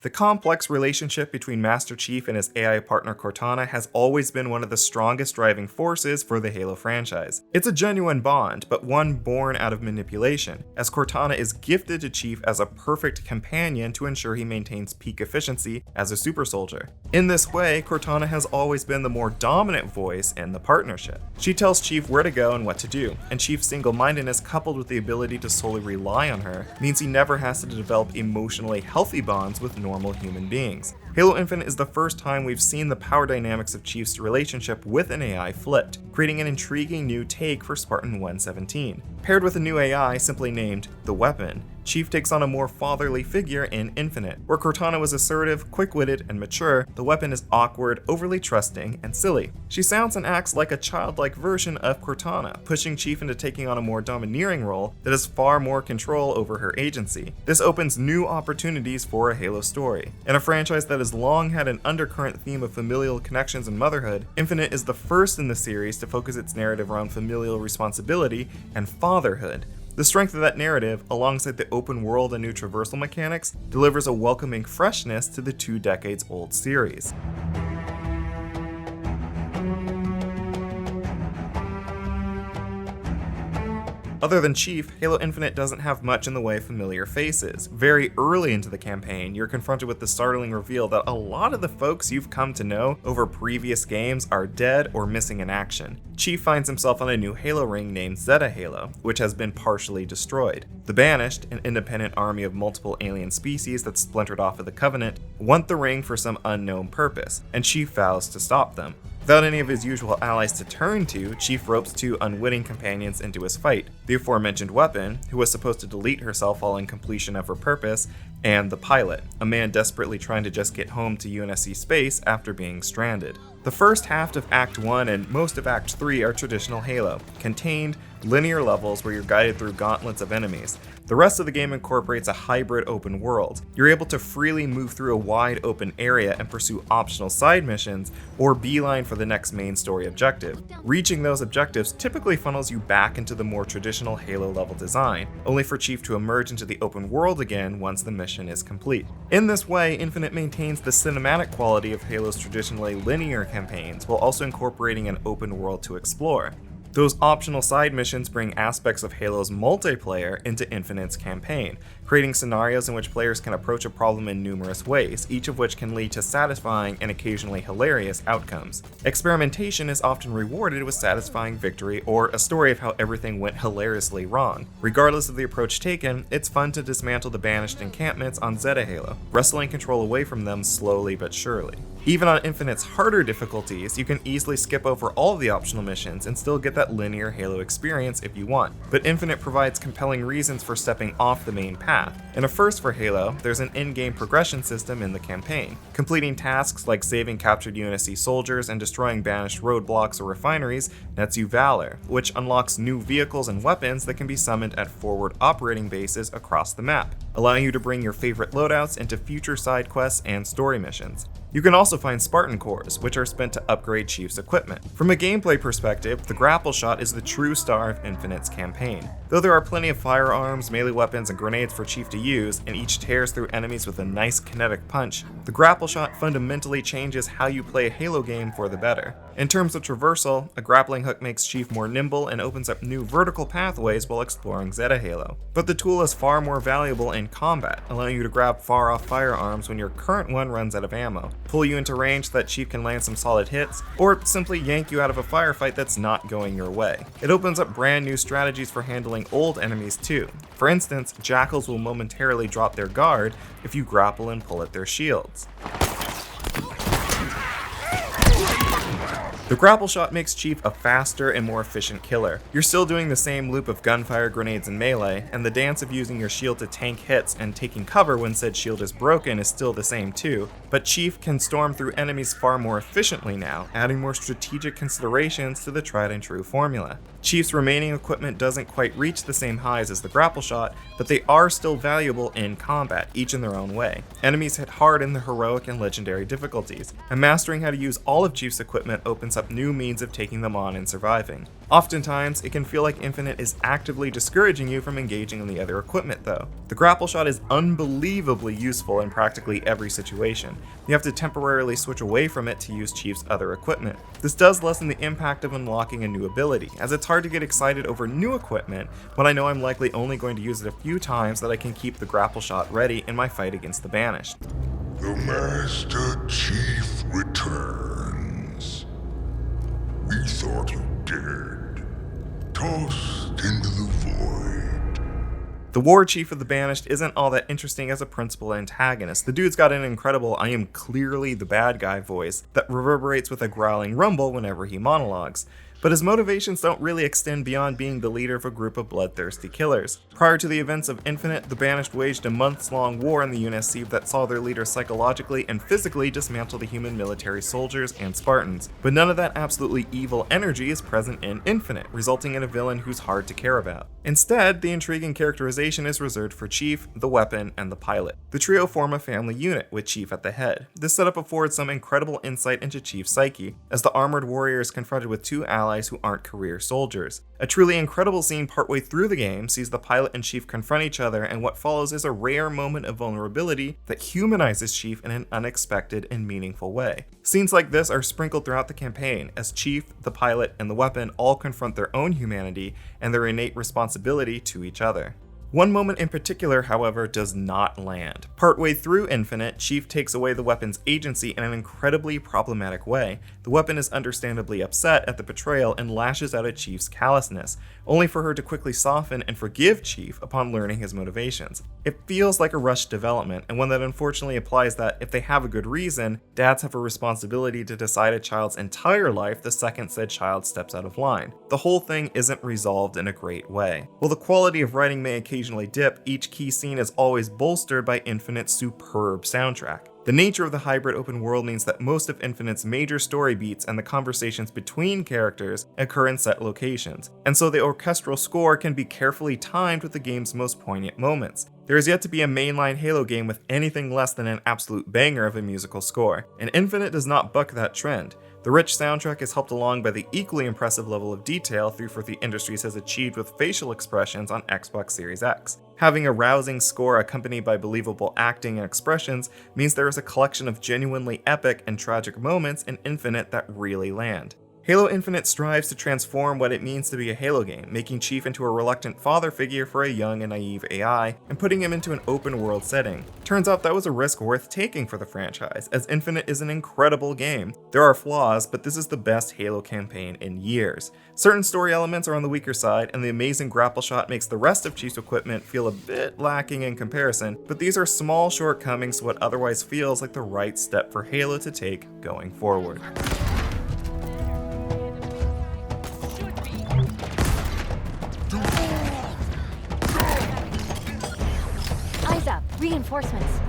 The complex relationship between Master Chief and his AI partner Cortana has always been one of the strongest driving forces for the Halo franchise. It's a genuine bond, but one born out of manipulation, as Cortana is gifted to Chief as a perfect companion to ensure he maintains peak efficiency as a super soldier. In this way, Cortana has always been the more dominant voice in the partnership. She tells Chief where to go and what to do, and Chief's single-mindedness coupled with the ability to solely rely on her means he never has to develop emotionally healthy bonds with normal human beings. Halo Infinite is the first time we've seen the power dynamics of Chief's relationship with an AI flipped, creating an intriguing new take for Spartan 117. Paired with a new AI simply named The Weapon, Chief takes on a more fatherly figure in Infinite. Where Cortana was assertive, quick-witted, and mature, The Weapon is awkward, overly trusting, and silly. She sounds and acts like a childlike version of Cortana, pushing Chief into taking on a more domineering role that has far more control over her agency. This opens new opportunities for a Halo story. In a franchise that has long had an undercurrent theme of familial connections and motherhood, Infinite is the first in the series to focus its narrative around familial responsibility and fatherhood. The strength of that narrative, alongside the open world and new traversal mechanics, delivers a welcoming freshness to the 2 decades old series. Other than Chief, Halo Infinite doesn't have much in the way of familiar faces. Very early into the campaign, you're confronted with the startling reveal that a lot of the folks you've come to know over previous games are dead or missing in action. Chief finds himself on a new Halo ring named Zeta Halo, which has been partially destroyed. The Banished, an independent army of multiple alien species that splintered off of the Covenant, want the ring for some unknown purpose, and Chief vows to stop them. Without any of his usual allies to turn to, Chief ropes 2 unwitting companions into his fight: the aforementioned Weapon, who was supposed to delete herself following completion of her purpose, and the Pilot, a man desperately trying to just get home to UNSC space after being stranded. The first half of Act 1 and most of Act 3 are traditional Halo, contained, linear levels where you're guided through gauntlets of enemies. The rest of the game incorporates a hybrid open world. You're able to freely move through a wide open area and pursue optional side missions, or beeline for the next main story objective. Reaching those objectives typically funnels you back into the more traditional Halo level design, only for Chief to emerge into the open world again once the mission is complete. In this way, Infinite maintains the cinematic quality of Halo's traditionally linear campaigns, while also incorporating an open world to explore. Those optional side missions bring aspects of Halo's multiplayer into Infinite's campaign, creating scenarios in which players can approach a problem in numerous ways, each of which can lead to satisfying and occasionally hilarious outcomes. Experimentation is often rewarded with satisfying victory or a story of how everything went hilariously wrong. Regardless of the approach taken, it's fun to dismantle the Banished encampments on Zeta Halo, wresting control away from them slowly but surely. Even on Infinite's harder difficulties, you can easily skip over all of the optional missions and still get that linear Halo experience if you want. But Infinite provides compelling reasons for stepping off the main path. In a first for Halo, there's an in-game progression system in the campaign. Completing tasks like saving captured UNSC soldiers and destroying banished roadblocks or refineries nets you Valor, which unlocks new vehicles and weapons that can be summoned at forward operating bases across the map, allowing you to bring your favorite loadouts into future side quests and story missions. You can also find Spartan cores, which are spent to upgrade Chief's equipment. From a gameplay perspective, the Grapple Shot is the true star of Infinite's campaign. Though there are plenty of firearms, melee weapons, and grenades for Chief to use, and each tears through enemies with a nice kinetic punch, the Grapple Shot fundamentally changes how you play a Halo game for the better. In terms of traversal, a grappling hook makes Chief more nimble and opens up new vertical pathways while exploring Zeta Halo. But the tool is far more valuable in combat, allowing you to grab far-off firearms when your current one runs out of ammo, pull you into range so that Chief can land some solid hits, or simply yank you out of a firefight that's not going your way. It opens up brand new strategies for handling old enemies too. For instance, Jackals will momentarily drop their guard if you grapple and pull at their shields. The Grapple Shot makes Chief a faster and more efficient killer. You're still doing the same loop of gunfire, grenades, and melee, and the dance of using your shield to tank hits and taking cover when said shield is broken is still the same too, but Chief can storm through enemies far more efficiently now, adding more strategic considerations to the tried and true formula. Chief's remaining equipment doesn't quite reach the same highs as the Grapple Shot, but they are still valuable in combat, each in their own way. Enemies hit hard in the heroic and legendary difficulties, and mastering how to use all of Chief's equipment opens up new means of taking them on and surviving. Oftentimes, it can feel like Infinite is actively discouraging you from engaging in the other equipment though. The Grapple Shot is unbelievably useful in practically every situation. You have to temporarily switch away from it to use Chief's other equipment. This does lessen the impact of unlocking a new ability, as it's hard to get excited over new equipment when I know I'm likely only going to use it a few times that I can keep the Grapple Shot ready in my fight against the Banished. The Master Chief returns. We thought you dead, tossed into the void. The War Chief of the Banished isn't all that interesting as a principal antagonist. The dude's got an incredible "I am clearly the bad guy" voice that reverberates with a growling rumble whenever he monologues. But his motivations don't really extend beyond being the leader of a group of bloodthirsty killers. Prior to the events of Infinite, the Banished waged a months-long war in the UNSC that saw their leader psychologically and physically dismantle the human military soldiers and Spartans. But none of that absolutely evil energy is present in Infinite, resulting in a villain who's hard to care about. Instead, the intriguing characterization is reserved for Chief, the weapon, and the pilot. The trio form a family unit, with Chief at the head. This setup affords some incredible insight into Chief's psyche, as the armored warrior is confronted with two allies who aren't career soldiers. A truly incredible scene partway through the game sees the pilot and Chief confront each other, and what follows is a rare moment of vulnerability that humanizes Chief in an unexpected and meaningful way. Scenes like this are sprinkled throughout the campaign, as Chief, the pilot, and the weapon all confront their own humanity and their innate responsibility to each other. One moment in particular, however, does not land. Partway through Infinite, Chief takes away the weapon's agency in an incredibly problematic way. The weapon is understandably upset at the betrayal and lashes out at Chief's callousness, only for her to quickly soften and forgive Chief upon learning his motivations. It feels like a rushed development, and one that unfortunately implies that if they have a good reason, dads have a responsibility to decide a child's entire life the second said child steps out of line. The whole thing isn't resolved in a great way. While the quality of writing may occasionally dip, each key scene is always bolstered by Infinite's superb soundtrack. The nature of the hybrid open world means that most of Infinite's major story beats and the conversations between characters occur in set locations, and so the orchestral score can be carefully timed with the game's most poignant moments. There is yet to be a mainline Halo game with anything less than an absolute banger of a musical score, and Infinite does not buck that trend. The rich soundtrack is helped along by the equally impressive level of detail 343 Industries has achieved with facial expressions on Xbox Series X. Having a rousing score accompanied by believable acting and expressions means there is a collection of genuinely epic and tragic moments in Infinite that really land. Halo Infinite strives to transform what it means to be a Halo game, making Chief into a reluctant father figure for a young and naive AI, and putting him into an open world setting. Turns out that was a risk worth taking for the franchise, as Infinite is an incredible game. There are flaws, but this is the best Halo campaign in years. Certain story elements are on the weaker side, and the amazing Grapple Shot makes the rest of Chief's equipment feel a bit lacking in comparison, but these are small shortcomings to what otherwise feels like the right step for Halo to take going forward. Eyes up. Reinforcements.